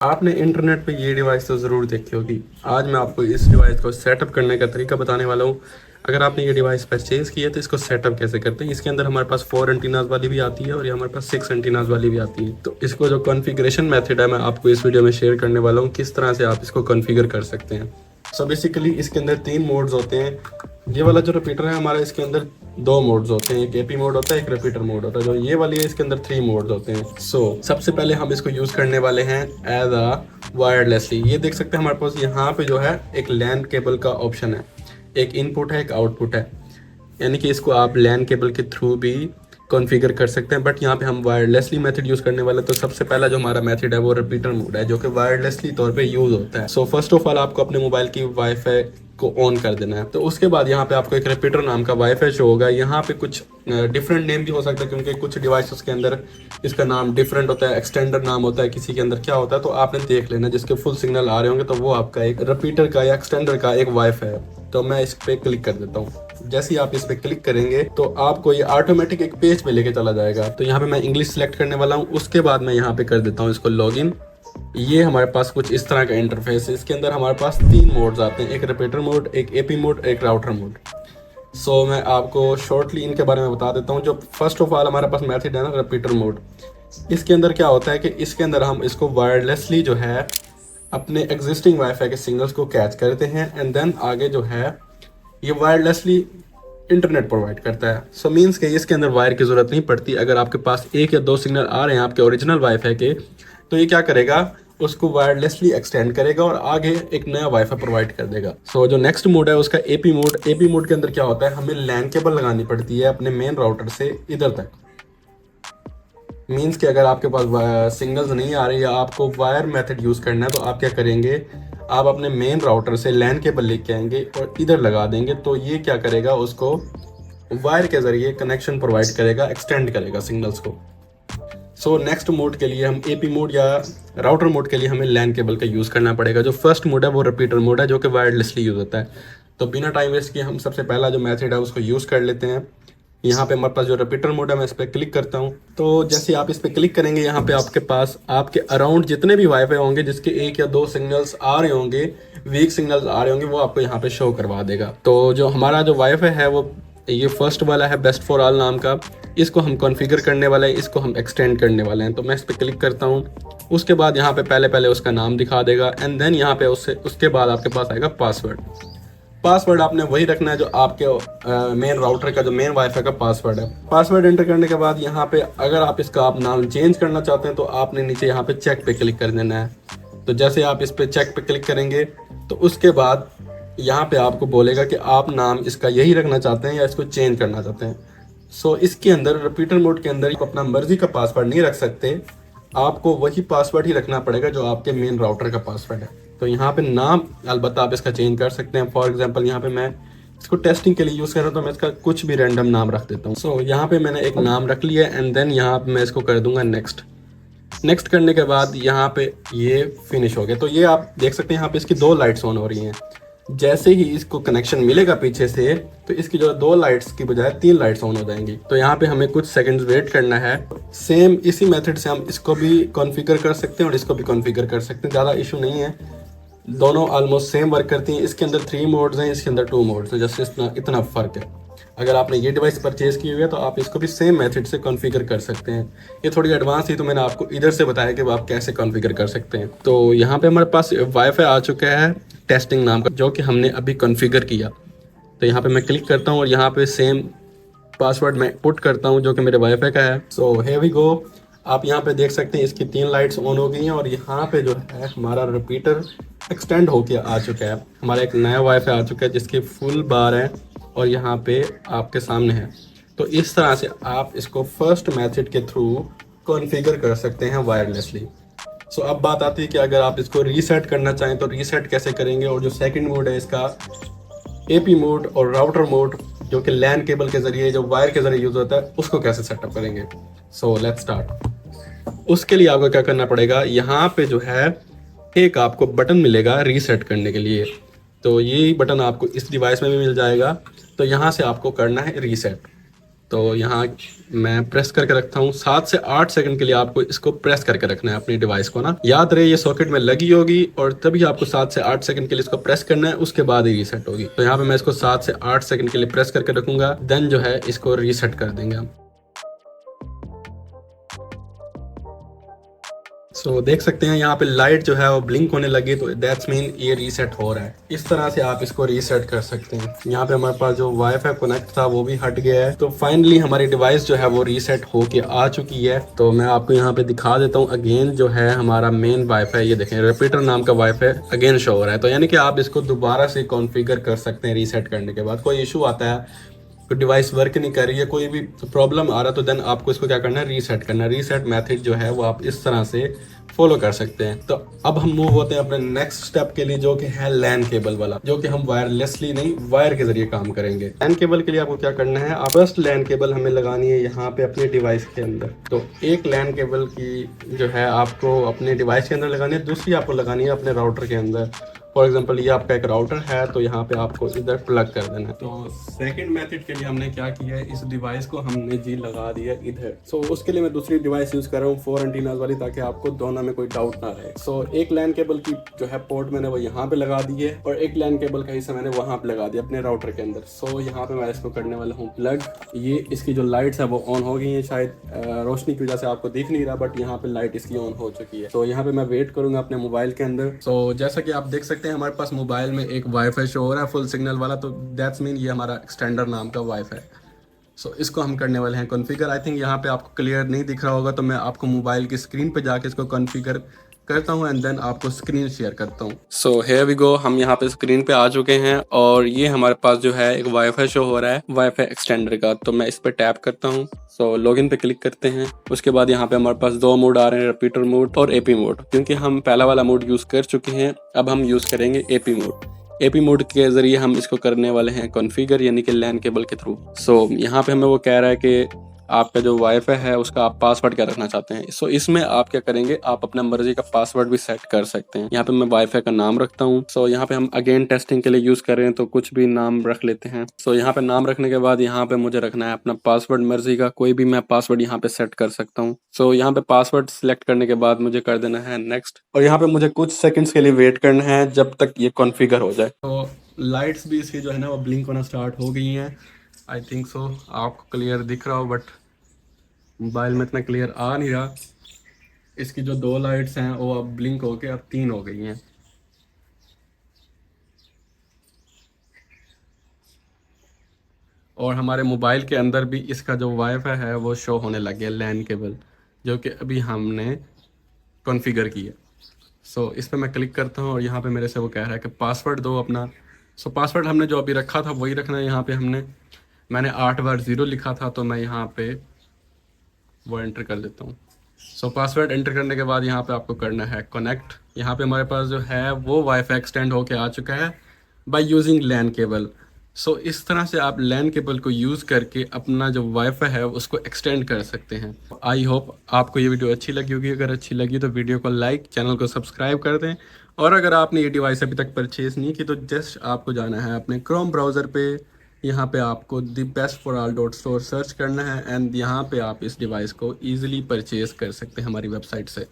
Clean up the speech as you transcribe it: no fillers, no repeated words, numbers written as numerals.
आपने इंटरनेट पे ये डिवाइस तो ज़रूर देखी होगी। आज मैं आपको इस डिवाइस को सेटअप करने का तरीका बताने वाला हूँ। अगर आपने ये डिवाइस परचेज़ की है तो इसको सेटअप कैसे करते हैं। इसके अंदर हमारे पास 4 एंटीनाज वाली भी आती है और ये हमारे पास 6 एंटीनाज वाली भी आती है। तो इसको जो कॉन्फ़िगरेशन मेथड है मैं आपको इस वीडियो में शेयर करने वाला हूँ, किस तरह से आप इसको कॉन्फ़िगर कर सकते हैं। सो बेसिकली इसके अंदर 3 मोड्स होते हैं। ये वाला जो रिपीटर है हमारा, इसके अंदर 2 मोड्स होते हैं, एक एपी मोड होता है, एक रिपीटर मोड होता है। जो ये वाली है इसके अंदर 3 मोड्स होते हैं। सबसे पहले हम इसको यूज़ करने वाले हैं एज अ वायरलेसली। ये देख सकते हैं हमारे पास यहाँ पे जो है एक लैन केबल का ऑप्शन है, एक इनपुट है, एक आउटपुट है, यानी कि इसको आप लैन केबल के थ्रू भी कॉन्फ़िगर कर सकते हैं। बट यहाँ पे हम वायरलेसली मेथड यूज़ करने वाले, तो सबसे पहला जो हमारा मेथड है वो रिपीटर मोड है, जो कि वायरलेसली तौर पे यूज़ होता है। फर्स्ट ऑफ ऑल आपको अपने मोबाइल की वाईफाई को ऑन कर देना है। तो उसके बाद यहाँ पे आपको एक रिपीटर नाम का वाईफाई शो होगा। यहाँ पे कुछ डिफरेंट नेम भी हो सकता है, क्योंकि कुछ डिवाइसेस के अंदर इसका नाम डिफरेंट होता है, एक्सटेंडर नाम होता है, किसी के अंदर क्या होता है। तो आपने देख लेना, जिसके फुल सिग्नल आ रहे होंगे तो वो आपका एक रिपीटर का या एक्सटेंडर का एक वाईफाई है। तो मैं इस पे क्लिक कर देता हूँ। जैसे ही आप इस पे क्लिक करेंगे तो आपको ये ऑटोमेटिक एक पेज पे लेके चला जाएगा। तो यहाँ पे मैं इंग्लिश सेलेक्ट करने वाला हूँ। उसके बाद मैं यहाँ पे कर देता हूँ इसको लॉगिन। ये हमारे पास कुछ इस तरह का इंटरफेस है। इसके अंदर हमारे पास 3 मोड्स आते हैं, एक रिपीटर मोड, एक एपी मोड, एक राउटर मोड। मैं आपको शॉर्टली इनके बारे में बता देता हूँ। जो फर्स्ट ऑफ ऑल हमारे पास मेथड है ना, रिपीटर मोड, इसके अंदर क्या होता है कि इसके अंदर हम इसको वायरलेसली जो है अपने एग्जिस्टिंग वाईफाई के सिग्नल्स को कैच करते हैं, एंड देन आगे जो है ये वायरलेसली इंटरनेट प्रोवाइड करता है। मीन्स कि इसके अंदर वायर की ज़रूरत नहीं पड़ती। अगर आपके पास 1 या 2 सिग्नल आ रहे हैं आपके ओरिजिनल वाईफाई के, तो ये क्या करेगा, उसको वायरलेसली एक्सटेंड करेगा और आगे एक नया वाईफाई प्रोवाइड कर देगा। जो नेक्स्ट मोड है उसका एपी मोड। एपी मोड के अंदर क्या होता है, हमें लैन केबल लगानी पड़ती है अपने मेन राउटर से इधर तक। मीन्स कि अगर आपके पास सिग्नल्स नहीं आ रही या आपको वायर मेथड यूज़ करना है, तो आप क्या करेंगे, आप अपने मेन राउटर से लैन केबल लेके आएंगे और इधर लगा देंगे। तो ये क्या करेगा, उसको वायर के ज़रिए कनेक्शन प्रोवाइड करेगा, एक्सटेंड करेगा सिग्नल्स को। नेक्स्ट मोड के लिए हम एपी मोड या राउटर मोड के लिए हमें लैन केबल का यूज़ करना पड़ेगा। जो फर्स्ट मोड है वो रिपीटर मोड है, जो कि वायरलेसली यूज़ होता है। तो बिना टाइम वेस्ट किए हम सबसे पहला जो मेथड है उसको यूज़ कर लेते हैं। यहाँ पे हमारे पास जो रिपीटर मोड है, मैं इस पर क्लिक करता हूँ। तो जैसे आप इस पर क्लिक करेंगे, यहाँ पे आपके पास आपके अराउंड जितने भी वाईफाई होंगे जिसके 1 या 2 सिग्नल्स आ रहे होंगे, वीक सिग्नल्स आ रहे होंगे, वो आपको यहाँ पे शो करवा देगा। तो जो हमारा जो वाईफाई है वो ये फर्स्ट वाला है, बेस्ट फॉर ऑल नाम का। इसको हम कॉन्फ़िगर करने वाले हैं, इसको हम एक्सटेंड करने वाले हैं। तो मैं इस पर क्लिक करता हूँ। उसके बाद यहाँ पे पहले उसका नाम दिखा देगा, एंड देन यहाँ पे उसके बाद आपके पास आएगा पासवर्ड। पासवर्ड आपने वही रखना है जो आपके मेन राउटर का, जो मेन वाईफाई का पासवर्ड है। पासवर्ड एंटर करने के बाद यहाँ पे अगर आप इसका आप नाम चेंज करना चाहते हैं तो आपने नीचे यहाँ पे चेक पे क्लिक कर देना है। तो जैसे आप इस पे चेक पे क्लिक करेंगे तो उसके बाद यहाँ पे आपको बोलेगा कि आप नाम इसका यही रखना चाहते हैं या इसको चेंज करना चाहते हैं। इसके अंदर रिपीटर मोड के अंदर आप अपना मर्जी का पासवर्ड नहीं रख सकते, आपको वही पासवर्ड ही रखना पड़ेगा जो आपके मेन राउटर का पासवर्ड है। तो यहाँ पे नाम अलबत्ता आप इसका चेंज कर सकते हैं। फॉर एग्जांपल यहाँ पे मैं इसको टेस्टिंग के लिए यूज़ कर रहा हूँ, तो मैं इसका कुछ भी रैंडम नाम रख देता हूँ। यहाँ पे मैंने एक नाम रख लिया, एंड देन यहाँ पे मैं इसको कर दूंगा नेक्स्ट। नेक्स्ट करने के बाद यहाँ पे ये फिनिश हो गया। तो ये आप देख सकते हैं यहाँ पे इसकी 2 लाइट्स ऑन हो रही हैं। जैसे ही इसको कनेक्शन मिलेगा पीछे से, तो इसकी जो 2 लाइट्स की बजाय 3 लाइट्स ऑन हो जाएंगी। तो यहाँ पे हमें कुछ सेकंड्स वेट करना है। सेम इसी मेथड से हम इसको भी कॉन्फ़िगर कर सकते हैं और इसको भी कॉन्फ़िगर कर सकते हैं, ज़्यादा इशू नहीं है। दोनों ऑलमोस्ट सेम वर्क करती हैं। इसके अंदर 3 मोड्स हैं, इसके अंदर 2 मोड्स हैं, जस्ट इतना फ़र्क है। अगर आपने ये डिवाइस परचेज़ की हुई है तो आप इसको भी सेम मेथड से कॉन्फ़िगर कर सकते हैं। ये थोड़ी एडवांस थी तो मैंने आपको इधर से बताया कि आप कैसे कॉन्फ़िगर कर सकते हैं। तो यहाँ पे हमारे पास वाईफाई आ चुका है टेस्टिंग नाम का, जो कि हमने अभी कॉन्फ़िगर किया। तो यहाँ पे मैं क्लिक करता हूँ और यहाँ पे सेम पासवर्ड मैं पुट करता हूँ जो कि मेरे वाईफाई का है। Here we go. आप यहाँ पे देख सकते हैं इसकी 3 लाइट्स ऑन हो गई हैं और यहाँ पे जो है हमारा रिपीटर एक्सटेंड होके आ चुका है। हमारा एक नया वाईफाई आ चुका है जिसकी फुल बार है और यहाँ पे आपके सामने है। तो इस तरह से आप इसको फर्स्ट मेथड के थ्रू कॉन्फ़िगर कर सकते हैं वायरलेसली। अब बात आती है कि अगर आप इसको रीसेट करना चाहें तो रीसेट कैसे करेंगे। और जो सेकंड मोड है इसका एपी मोड और राउटर मोड, जो कि लैन केबल के ज़रिए, जो वायर के ज़रिए यूज़ होता है, उसको कैसे सेटअप करेंगे। Let's start. उसके लिए आपको क्या करना पड़ेगा, यहाँ पे जो है एक आपको बटन मिलेगा रीसेट करने के लिए। तो ये बटन आपको इस डिवाइस में भी मिल जाएगा। तो यहाँ से आपको करना है रीसेट। तो यहाँ मैं प्रेस करके रखता हूँ। 7 से 8 सेकंड के लिए आपको इसको प्रेस करके रखना है अपनी डिवाइस को ना। याद रहे ये सॉकेट में लगी होगी और तभी आपको 7 से 8 सेकंड के लिए इसको प्रेस करना है, उसके बाद ही रीसेट होगी। तो यहाँ पे मैं इसको 7 से 8 सेकंड के लिए प्रेस करके रखूंगा, देन जो है इसको रीसेट कर देंगे हम। सो देख सकते हैं यहाँ पे लाइट जो है वो ब्लिंक होने लगी, तो दैट्स मीन ये रीसेट हो रहा है। इस तरह से आप इसको रीसेट कर सकते हैं। यहाँ पे हमारे पास जो वाईफाई कनेक्ट था वो भी हट गया है। तो फाइनली हमारी डिवाइस जो है वो रीसेट होके आ चुकी है। तो मैं आपको यहाँ पे दिखा देता हूँ अगेन, जो है हमारा मेन वाईफाई, ये देखें रिपीटर नाम का वाईफाई अगेन शो हो रहा है। तो यानी कि आप इसको दोबारा से कॉन्फ़िगर कर सकते हैं रीसेट करने के बाद। कोई इशू आता है, तो डिवाइस वर्क नहीं कर रही है, कोई भी प्रॉब्लम आ रहा है, तो देन आपको इसको क्या करना है, रीसेट करना है। रीसेट मेथड जो है वो आप इस तरह से फॉलो कर सकते हैं। तो अब हम मूव होते हैं अपने नेक्स्ट स्टेप के लिए, जो कि है लैन केबल वाला, जो कि हम वायरलेसली नहीं वायर के जरिए काम करेंगे। लैन केबल के लिए आपको क्या करना है, आप फर्स्ट लैन केबल हमें लगानी है यहाँ पे अपने डिवाइस के अंदर। तो एक लैन केबल की जो है आपको अपने डिवाइस के अंदर लगानी है, दूसरी आपको लगानी है अपने राउटर के अंदर। फॉर एग्जाम्पल ये आपका एक राउटर है, तो यहाँ पे आपको इधर प्लग कर देना है। तो सेकंड मेथड के लिए हमने क्या किया है, इस डिवाइस को हमने जी लगा दिया इधर। सो उसके लिए मैं दूसरी डिवाइस यूज कर रहा हूँ 4 एंटीनास वाली, ताकि आपको दोनों में कोई डाउट ना रहे। सो एक लैन केबल की जो है पोर्ट मैंने वो यहाँ पे लगा दी है, और एक लैन केबल का हिस्सा मैंने वहाँ पे लगा दिया अपने राउटर के अंदर। सो यहाँ पे मैं इसको करने वाला हूँ प्लग। ये इसकी जो लाइट्स है वो ऑन हो गई है, शायद रोशनी की वजह से आपको दिख नहीं रहा, बट यहाँ पे लाइट इसकी ऑन हो चुकी है। तो यहाँ पे मैं वेट करूंगा अपने मोबाइल के अंदर। सो जैसा कि आप देख सकते हैं हमारे पास मोबाइल में एक वाईफाई शो हो रहा है फुल सिग्नल वाला, तो दैट्स मीन ये हमारा एक्सटेंडर नाम का वाईफाई। सो इसको हम करने वाले हैं कॉन्फ़िगर। आई थिंक यहाँ पे आपको क्लियर नहीं दिख रहा होगा, तो मैं आपको मोबाइल की स्क्रीन पे जाके इसको कॉन्फ़िगर करता हूँ एंड देन आपको स्क्रीन शेयर करता हूँ। सो हियर वी गो, हम यहाँ पे स्क्रीन पे आ चुके हैं और ये हमारे पास जो है एक वाईफाई शो हो रहा है वाईफाई एक्सटेंडर का। तो मैं इस पे टैप करता हूँ। सो लॉगिन पे क्लिक करते हैं। उसके बाद यहाँ पे हमारे पास 2 मोड आ रहे हैं, रिपीटर मोड और एपी मोड। क्योंकि हम पहला वाला मोड यूज कर चुके हैं, अब हम यूज करेंगे एपी मोड। एपी मोड के जरिए हम इसको करने वाले हैं कॉन्फ़िगर, यानी कि लैन केबल के थ्रू। सो यहाँ पे हमें वो कह रहा है कि आपका जो वाईफाई है उसका आप पासवर्ड क्या रखना चाहते हैं। सो इसमें आप क्या करेंगे, आप अपना मर्जी का पासवर्ड भी सेट कर सकते हैं। यहाँ पे मैं वाईफाई का नाम रखता हूँ। सो यहाँ पे हम अगेन टेस्टिंग के लिए यूज कर रहे हैं, तो कुछ भी नाम रख लेते हैं। सो यहाँ पे नाम रखने के बाद यहाँ पे मुझे रखना है अपना पासवर्ड, मर्जी का कोई भी मैं पासवर्ड यहाँ पे सेट कर सकता हूँ। सो यहाँ पे पासवर्ड सिलेक्ट करने के बाद मुझे कर देना है नेक्स्ट, और यहाँ पे मुझे कुछ सेकंड्स के लिए वेट करना है जब तक ये कॉन्फ़िगर हो जाए। तो लाइट्स भी इसकी जो है ना वो ब्लिंक होना स्टार्ट हो गई हैं। आई थिंक सो आपको क्लियर दिख रहा हो, बट मोबाइल में इतना क्लियर आ नहीं रहा। इसकी जो 2 लाइट्स हैं वो अब ब्लिंक होके अब 3 हो गई हैं। और हमारे मोबाइल के अंदर भी इसका जो वाईफाई है वो शो होने लग गया, लैन केबल, जो कि अभी हमने कॉन्फ़िगर किया। सो इस पर मैं क्लिक करता हूँ और यहाँ पे मेरे से वो कह रहा है कि पासवर्ड दो अपना। सो पासवर्ड हमने जो अभी रखा था वही रखना है। यहाँ पे मैंने 8 बार 0 लिखा था, तो मैं यहाँ पे वो एंटर कर देता हूँ। सो पासवर्ड एंटर करने के बाद यहाँ पे आपको करना है कनेक्ट। यहाँ पे हमारे पास जो है वो वाईफाई एक्सटेंड होके आ चुका है बाय यूजिंग लैन केबल। सो इस तरह से आप लैन केबल को यूज़ करके अपना जो वाईफाई है उसको एक्सटेंड कर सकते हैं। आई होप आपको ये वीडियो अच्छी लगी होगी। अगर अच्छी लगी तो वीडियो को लाइक, चैनल को सब्सक्राइब कर दें। और अगर आपने ये डिवाइस अभी तक परचेज़ नहीं की, तो जस्ट आपको जाना है अपने क्रोम ब्राउज़र पे। यहाँ पे आपको the best for all dot store search करना है एंड यहाँ पे आप इस डिवाइस को ईजिली परचेज़ कर सकते हैं हमारी वेबसाइट से।